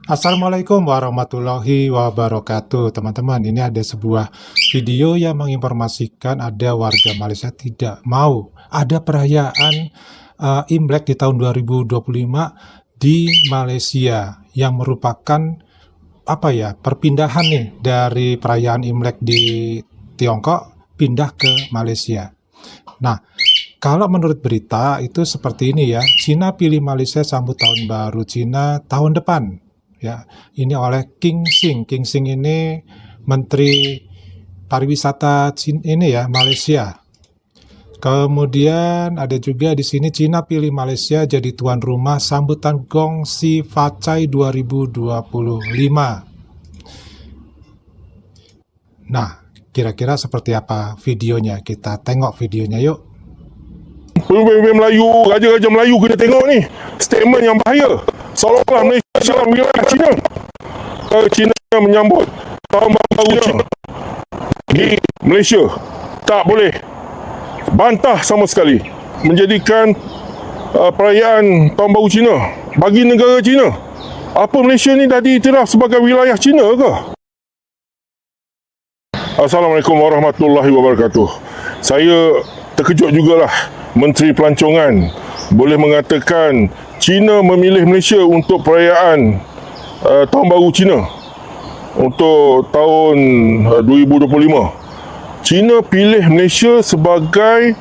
Assalamualaikum warahmatullahi wabarakatuh. Teman-teman, ini ada sebuah video yang menginformasikan ada warga Malaysia tidak mau ada perayaan Imlek di tahun 2025 di Malaysia yang merupakan perpindahan nih dari perayaan Imlek di Tiongkok pindah ke Malaysia. Nah, kalau menurut berita itu seperti ini ya, Cina pilih Malaysia sambut tahun baru Cina tahun depan. Ya, ini oleh King Sing. King Sing ini Menteri Pariwisata ini ya, Malaysia. Kemudian ada juga di sini Cina pilih Malaysia jadi tuan rumah sambutan Gong Xi Fa Cai 2025. Nah, kira-kira seperti apa videonya? Kita tengok videonya yuk. Pemimpin Melayu, raja-raja Melayu kena tengok ni statement yang bahaya. Seolah-olah Malaysia dalam wilayah China. China menyambut tahun baru China di Malaysia. Tak boleh bantah sama sekali. Menjadikan perayaan tahun baru China bagi negara China. Apa Malaysia ni dah diiktiraf sebagai wilayah China ke? Assalamualaikum warahmatullahi wabarakatuh. Saya terkejut jugalah Menteri Pelancongan boleh mengatakan China memilih Malaysia untuk perayaan Tahun Baru China untuk tahun 2025. China pilih Malaysia sebagai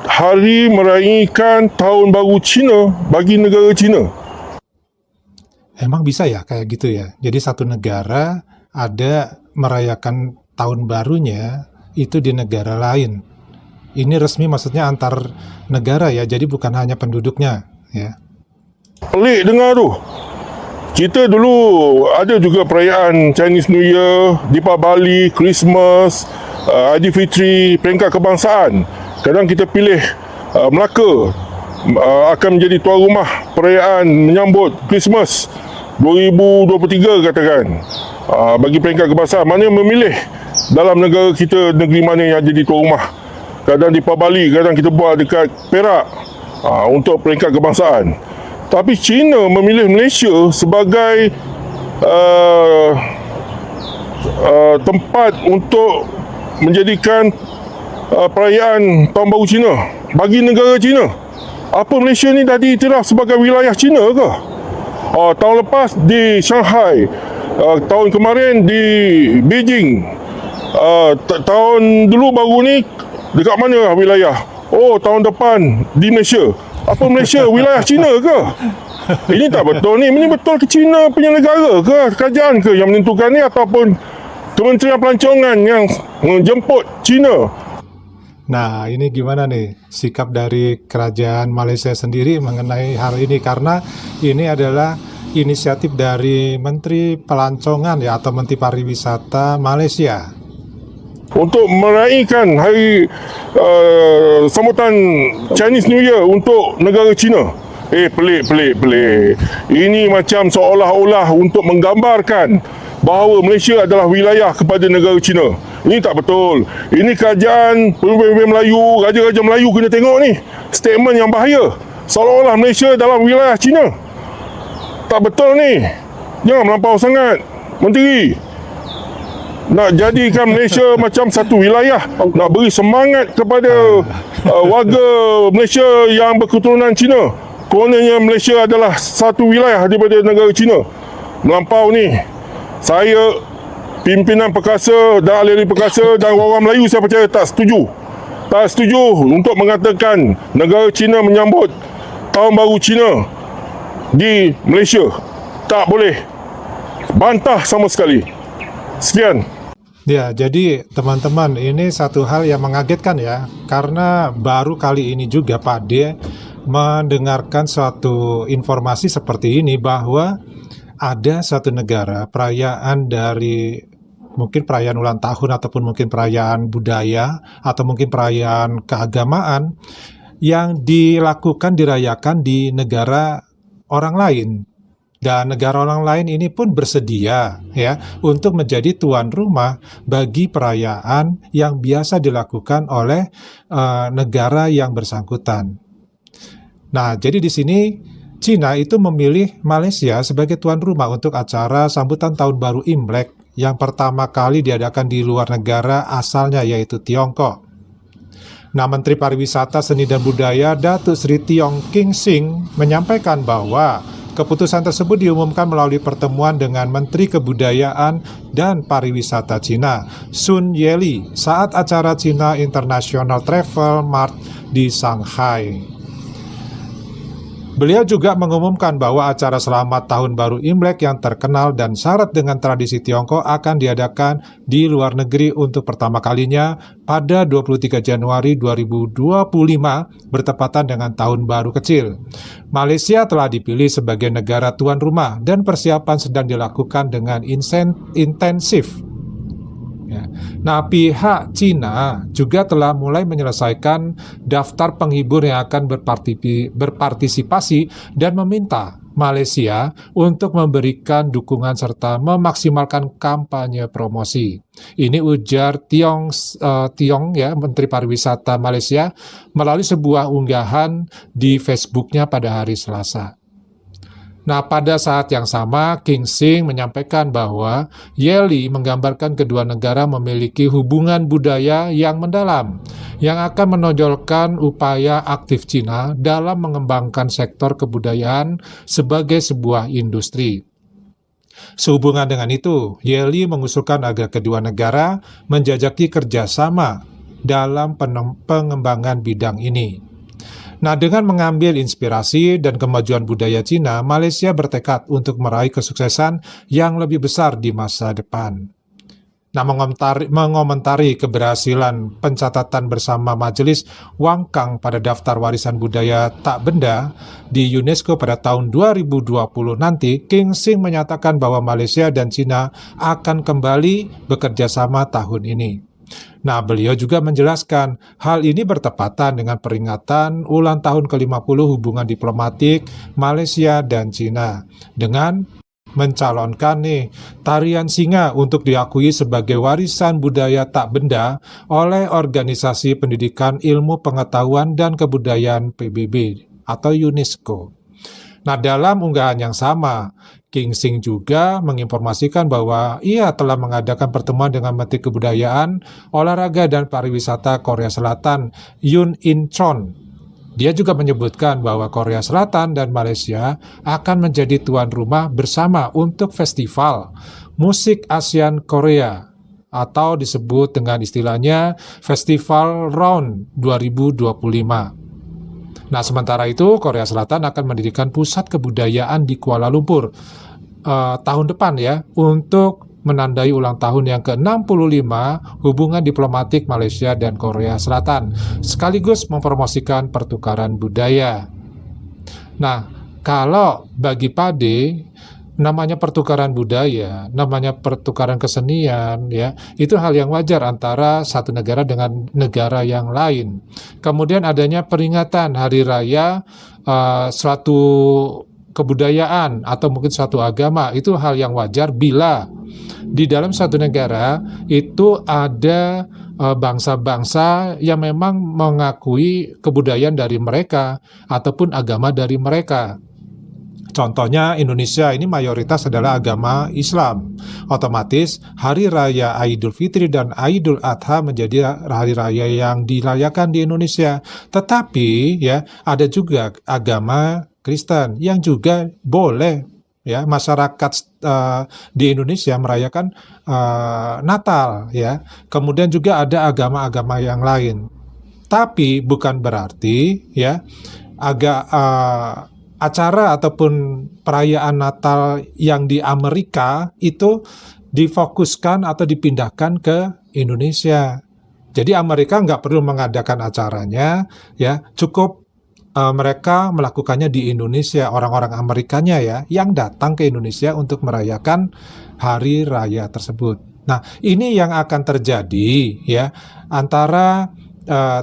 hari meraihkan Tahun Baru China bagi negara China. Emang bisa ya kayak gitu ya? Jadi satu negara ada merayakan tahun barunya itu di negara lain. Ini resmi maksudnya antar negara ya, jadi bukan hanya penduduknya ya. Pelik dengar tu. Kita dulu ada juga perayaan Chinese New Year, Deepavali, Christmas, Aidilfitri, peringkat kebangsaan. Kadang kita pilih Melaka akan menjadi tuan rumah perayaan menyambut Christmas 2023 katakan. Bagi peringkat kebangsaan, mana yang memilih dalam negara kita, negeri mana yang jadi tuan rumah. Kadang di Bali, kadang kita buat dekat Perak untuk peringkat kebangsaan. Tapi China memilih Malaysia sebagai tempat untuk menjadikan perayaan Tahun Baru China bagi negara China. Apa Malaysia ni dah diiktiraf sebagai wilayah China ke? Tahun lepas di Shanghai, tahun kemarin di Beijing, tahun dulu baru ni dekat mana wilayah? Tahun depan di Malaysia. Apa Malaysia wilayah China ke? Ini tak betul ni. Ini betul ke China punya negara ke? Kerajaan ke yang menentukan ni ataupun Kementerian Pelancongan yang menjemput China? Nah, ini gimana nih sikap dari kerajaan Malaysia sendiri mengenai hal ini? Karena ini adalah inisiatif dari Menteri Pelancongan ya, atau Menteri Pariwisata Malaysia. Untuk meraihkan hari sambutan Chinese New Year untuk negara China. Pelik. Ini macam seolah-olah untuk menggambarkan bahawa Malaysia adalah wilayah kepada negara China. Ini tak betul. Ini kerajaan pemimpin Melayu, raja-raja Melayu kena tengok ni statement yang bahaya. Seolah-olah Malaysia dalam wilayah China. Tak betul ni. Jangan melampau sangat, Menteri. Nak jadikan Malaysia macam satu wilayah, nak beri semangat kepada warga Malaysia yang berketurunan Cina. Kononnya Malaysia adalah satu wilayah daripada negara Cina. Melampau ni. Saya, pimpinan perkasa dan ahli-ahli perkasa dan orang Melayu, saya percaya tak setuju. Tak setuju untuk mengatakan negara Cina menyambut Tahun Baru Cina di Malaysia. Tak boleh bantah sama sekali. Sekian. Ya, jadi teman-teman, ini satu hal yang mengagetkan ya, karena baru kali ini juga Pak D mendengarkan suatu informasi seperti ini, bahwa ada suatu negara perayaan dari mungkin perayaan ulang tahun ataupun mungkin perayaan budaya atau mungkin perayaan keagamaan yang dirayakan di negara orang lain. Dan negara orang lain ini pun bersedia ya untuk menjadi tuan rumah bagi perayaan yang biasa dilakukan oleh negara yang bersangkutan. Nah, jadi di sini Cina itu memilih Malaysia sebagai tuan rumah untuk acara sambutan Tahun Baru Imlek yang pertama kali diadakan di luar negara asalnya, yaitu Tiongkok. Nah, Menteri Pariwisata, Seni dan Budaya Datuk Seri Tiong King Sing menyampaikan bahwa keputusan tersebut diumumkan melalui pertemuan dengan Menteri Kebudayaan dan Pariwisata Cina, Sun Yeli, saat acara China International Travel Mart di Shanghai. Beliau juga mengumumkan bahwa acara Selamat Tahun Baru Imlek yang terkenal dan syarat dengan tradisi Tiongkok akan diadakan di luar negeri untuk pertama kalinya pada 23 Januari 2025 bertepatan dengan Tahun Baru Kecil. Malaysia telah dipilih sebagai negara tuan rumah dan persiapan sedang dilakukan dengan intensif. Nah, pihak Cina juga telah mulai menyelesaikan daftar penghibur yang akan berpartisipasi dan meminta Malaysia untuk memberikan dukungan serta memaksimalkan kampanye promosi. Ini ujar Tiong ya, Menteri Pariwisata Malaysia melalui sebuah unggahan di Facebooknya pada hari Selasa. Nah, pada saat yang sama, King Sing menyampaikan bahwa Yeli menggambarkan kedua negara memiliki hubungan budaya yang mendalam, yang akan menonjolkan upaya aktif Cina dalam mengembangkan sektor kebudayaan sebagai sebuah industri. Sehubungan dengan itu, Yeli mengusulkan agar kedua negara menjajaki kerjasama dalam pengembangan bidang ini. Nah, dengan mengambil inspirasi dan kemajuan budaya Cina, Malaysia bertekad untuk meraih kesuksesan yang lebih besar di masa depan. Nah, mengomentari keberhasilan pencatatan bersama Majelis Wang Kang pada daftar warisan budaya tak benda di UNESCO pada tahun 2020 nanti, King Sing menyatakan bahwa Malaysia dan Cina akan kembali bekerja sama tahun ini. Nah, beliau juga menjelaskan hal ini bertepatan dengan peringatan ulang tahun ke-50 hubungan diplomatik Malaysia dan Cina dengan mencalonkan tarian singa untuk diakui sebagai warisan budaya tak benda oleh Organisasi Pendidikan Ilmu Pengetahuan dan Kebudayaan PBB atau UNESCO. Nah, dalam unggahan yang sama, King Sing juga menginformasikan bahwa ia telah mengadakan pertemuan dengan Menteri Kebudayaan, Olahraga dan Pariwisata Korea Selatan, Yoon In Chon. Dia juga menyebutkan bahwa Korea Selatan dan Malaysia akan menjadi tuan rumah bersama untuk festival musik ASEAN Korea atau disebut dengan istilahnya Festival Round 2025. Nah, sementara itu Korea Selatan akan mendirikan pusat kebudayaan di Kuala Lumpur tahun depan ya, untuk menandai ulang tahun yang ke-65 hubungan diplomatik Malaysia dan Korea Selatan, sekaligus mempromosikan pertukaran budaya. Nah, kalau bagi Pade, namanya pertukaran budaya, namanya pertukaran kesenian, ya, itu hal yang wajar antara satu negara dengan negara yang lain. Kemudian adanya peringatan hari raya suatu kebudayaan atau mungkin suatu agama, itu hal yang wajar bila di dalam suatu negara itu ada bangsa-bangsa yang memang mengakui kebudayaan dari mereka ataupun agama dari mereka. Contohnya Indonesia ini mayoritas adalah agama Islam. Otomatis hari raya Idul Fitri dan Idul Adha menjadi hari raya yang dirayakan di Indonesia. Tetapi ya ada juga agama Kristen yang juga boleh ya masyarakat di Indonesia merayakan Natal ya. Kemudian juga ada agama-agama yang lain. Tapi bukan berarti ya acara ataupun perayaan Natal yang di Amerika itu difokuskan atau dipindahkan ke Indonesia. Jadi Amerika nggak perlu mengadakan acaranya, ya cukup mereka melakukannya di Indonesia, orang-orang Amerikanya ya, yang datang ke Indonesia untuk merayakan hari raya tersebut. Nah, ini yang akan terjadi ya antara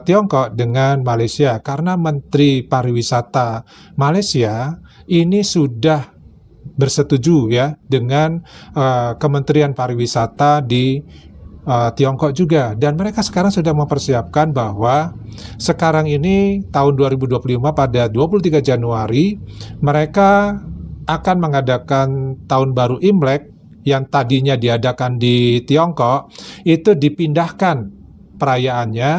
Tiongkok dengan Malaysia, karena Menteri Pariwisata Malaysia ini sudah bersetuju ya dengan Kementerian Pariwisata di Tiongkok juga. Dan mereka sekarang sudah mempersiapkan bahwa sekarang ini tahun 2025 pada 23 Januari mereka akan mengadakan tahun baru Imlek yang tadinya diadakan di Tiongkok, itu dipindahkan perayaannya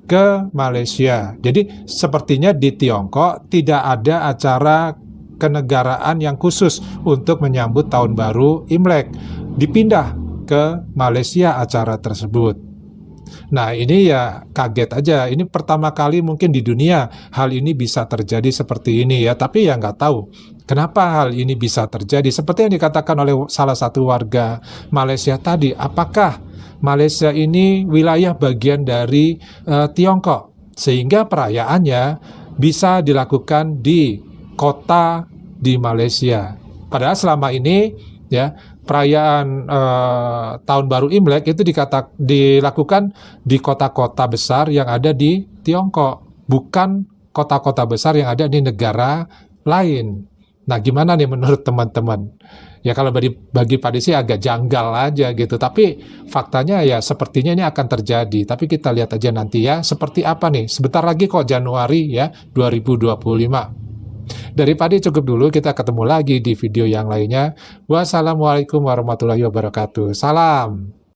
ke Malaysia. Jadi sepertinya di Tiongkok tidak ada acara kenegaraan yang khusus untuk menyambut tahun baru Imlek. Dipindah ke Malaysia acara tersebut. Nah, ini ya kaget aja. Ini pertama kali mungkin di dunia hal ini bisa terjadi seperti ini ya. Tapi ya nggak tahu kenapa hal ini bisa terjadi. Seperti yang dikatakan oleh salah satu warga Malaysia tadi, apakah Malaysia ini wilayah bagian dari Tiongkok, sehingga perayaannya bisa dilakukan di kota di Malaysia. Padahal selama ini ya perayaan tahun baru Imlek itu dilakukan di kota-kota besar yang ada di Tiongkok, bukan kota-kota besar yang ada di negara lain. Nah, gimana nih menurut teman-teman? Ya kalau bagi Pak Desi agak janggal aja gitu, tapi faktanya ya sepertinya ini akan terjadi. Tapi kita lihat aja nanti ya, seperti apa nih. Sebentar lagi kok Januari ya, 2025. Dari Pak Desi cukup dulu, kita ketemu lagi di video yang lainnya. Wassalamualaikum warahmatullahi wabarakatuh. Salam.